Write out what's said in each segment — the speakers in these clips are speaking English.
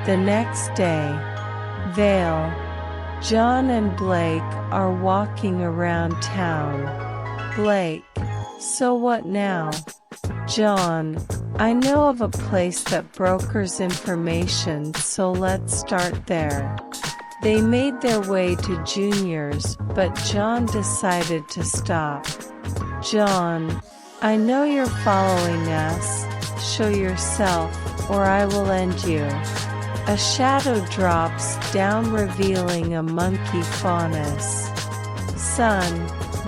The next day. Vale. John and Blake are walking around town. Blake. So what now? John. I know of a place that brokers information, so let's start there. They made their way to Junior's, but John decided to stop. John. I know you're following us. Show yourself, or I will end you. A shadow drops down, revealing a monkey faunus. Son.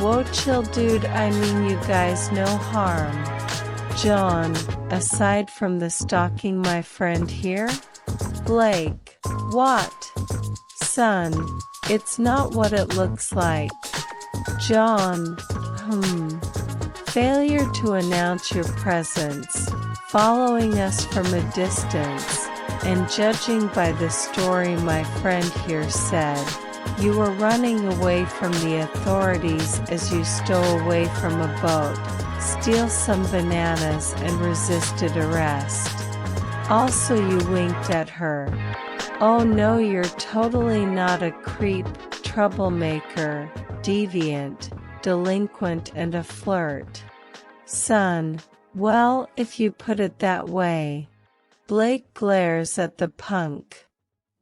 Whoa, chill dude, I mean you guys no harm. John. Aside from the stalking my friend here? Blake. What? Son. It's not what it looks like. John. Failure to announce your presence, following us from a distance, and judging by the story my friend here said, you were running away from the authorities as you stole away from a boat, steal some bananas and resisted arrest. Also you winked at her. Oh no, you're totally not a creep, troublemaker, deviant, delinquent and a flirt. Son. Well, if you put it that way. Blake glares at the punk.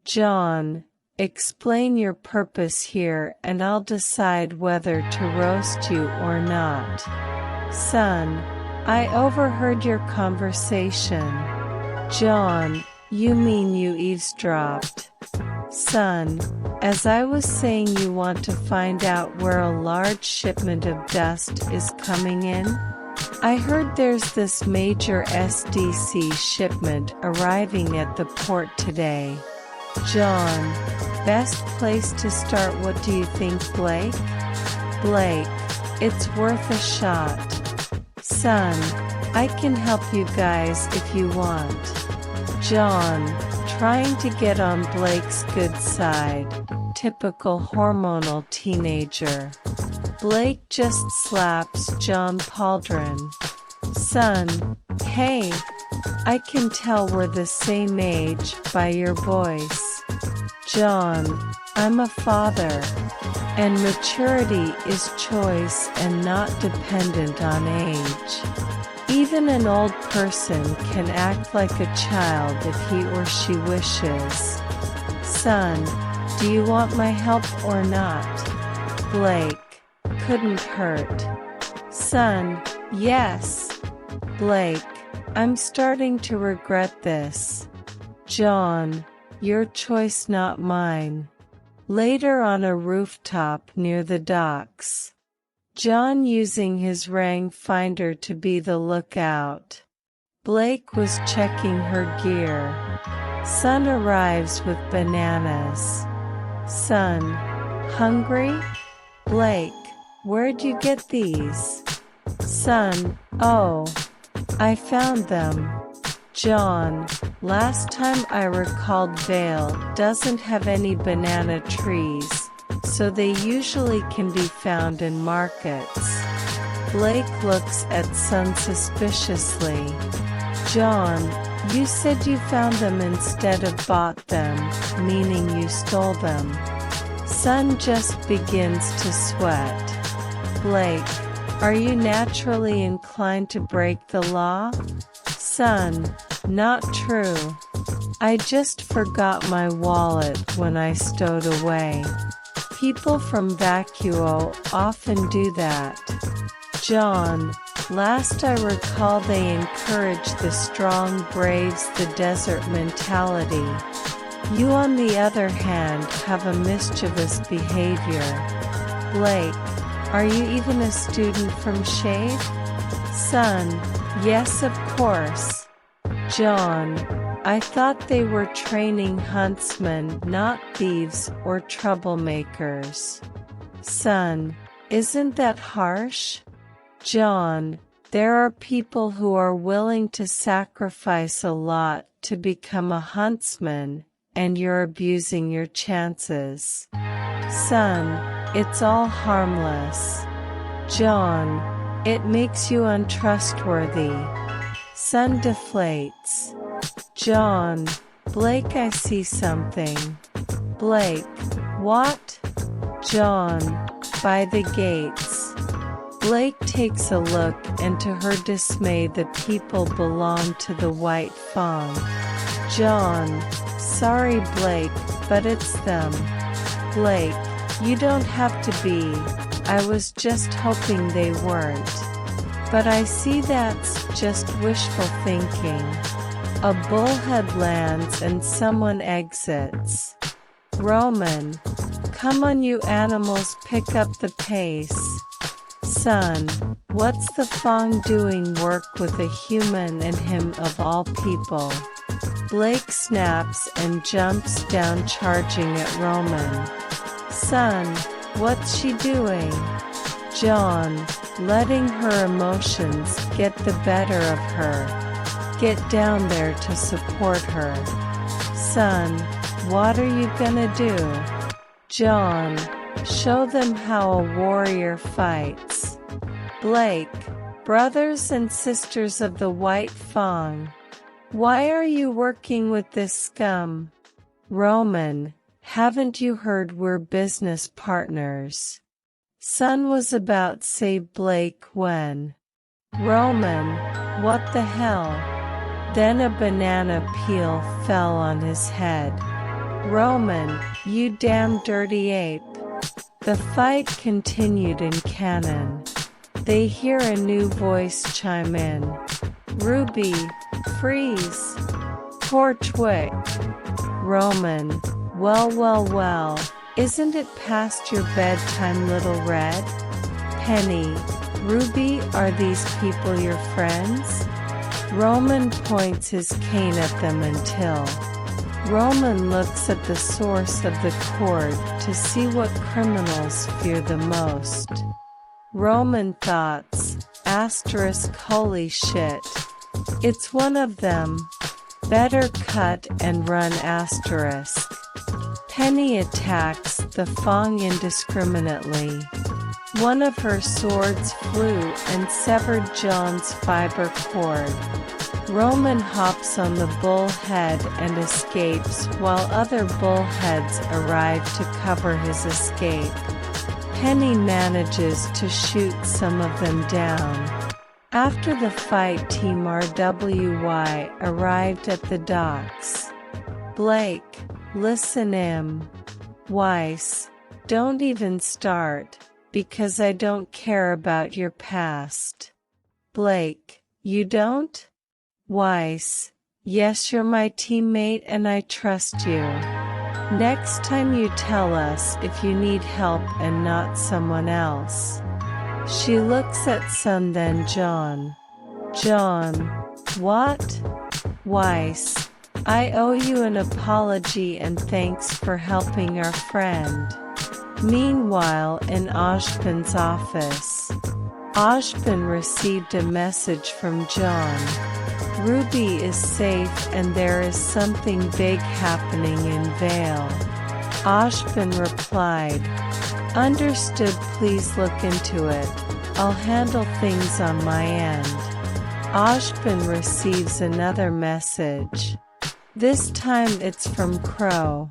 John. Explain your purpose here and I'll decide whether to roast you or not. Son. I overheard your conversation. John. You mean you eavesdropped? Son. As I was saying, you want to find out where a large shipment of dust is coming in? I heard there's this major SDC shipment arriving at the port today. John. Best place to start, what do you think, Blake? Blake. It's worth a shot. Son. I can help you guys if you want. John. Trying to get on Blake's good side. Typical hormonal teenager. Blake just slaps John Pauldron. Son. Hey. I can tell we're the same age by your voice. John. I'm a father. And maturity is choice and not dependent on age. Even an old person can act like a child if he or she wishes. Son. Do you want my help or not? Blake. Couldn't hurt. Son. Yes. Blake. I'm starting to regret this. John. Your choice, not mine. Later on a rooftop near the docks. John using his rangefinder to be the lookout. Blake was checking her gear. Son arrives with bananas. Son. Hungry? Blake. Where'd you get these? Son. Oh. I found them. John. Last time I recalled Vale doesn't have any banana trees, so they usually can be found in markets. Blake looks at Son suspiciously. John. You said you found them instead of bought them, meaning you stole them. Son just begins to sweat. Blake. Are you naturally inclined to break the law? Son. Not true. I just forgot my wallet when I stowed away. People from Vacuo often do that. John. Last I recall they encourage the strong braves the desert mentality. You on the other hand have a mischievous behavior. Blake. Are you even a student from Shade? Son. Yes, of course. John. I thought they were training huntsmen, not thieves or troublemakers. Son. Isn't that harsh? John. There are people who are willing to sacrifice a lot to become a huntsman, and you're abusing your chances. Son. It's all harmless. John. It makes you untrustworthy. Son deflates. John. Blake, I see something. Blake, what? Jaune, by the gates. Blake takes a look, and to her dismay the people belong to the White Fawn. Jaune, sorry Blake, but it's them. Blake, you don't have to be. I was just hoping they weren't. But I see that's just wishful thinking. A bullhead lands and someone exits. Roman, come on you animals, pick up the pace. Son, what's the Fawn doing work with a human and him of all people? Blake snaps and jumps down, charging at Roman. Son, what's she doing? Jaune, letting her emotions get the better of her. Get down there to support her. Son, what are you gonna do? Jaune, show them how a warrior fights. Blake, brothers and sisters of the White Fawn, why are you working with this scum? Roman, haven't you heard we're business partners? Son was about to say Blake when. Roman, what the hell? Then a banana peel fell on his head. Roman, you damn dirty ape. The fight continued in canon. They hear a new voice chime in. RWBY, freeze. Torchwick. Roman, well, isn't it past your bedtime, little red? Penny, RWBY, are these people your friends? Roman points his cane at them until Roman looks at the source of the cord to see what criminals fear the most. Roman thoughts, asterisk, holy shit. It's one of them. Better cut and run, asterisk. Penny attacks the Fawn indiscriminately. One of her swords flew and severed Jaune's fiber cord. Roman hops on the bullhead and escapes while other bullheads arrive to cover his escape. Penny manages to shoot some of them down. After the fight, Team RWBY arrived at the docks. Blake, listen Weiss, don't even start, because I don't care about your past. Blake, you don't? Weiss, yes, you're my teammate and I trust you. Next time you tell us if you need help and not someone else. She looks at Son, then Jaune. Jaune, what? Weiss, I owe you an apology and thanks for helping our friend. Meanwhile, in Ozpin's office, Ozpin received a message from Jaune. RWBY is safe and there is something big happening in Vale. Ozpin replied, understood, please look into it. I'll handle things on my end. Ozpin receives another message. This time it's from Crow.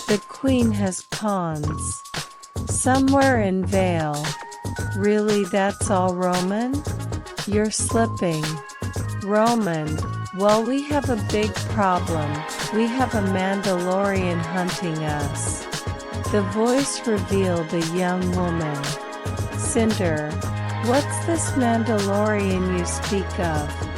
The Queen has pawns. Somewhere in Vale. Really, that's all, Roman? You're slipping. Roman, well, we have a big problem. We have a Mandalorian hunting us. The voice revealed a young woman. Cinder, what's this Mandalorian you speak of?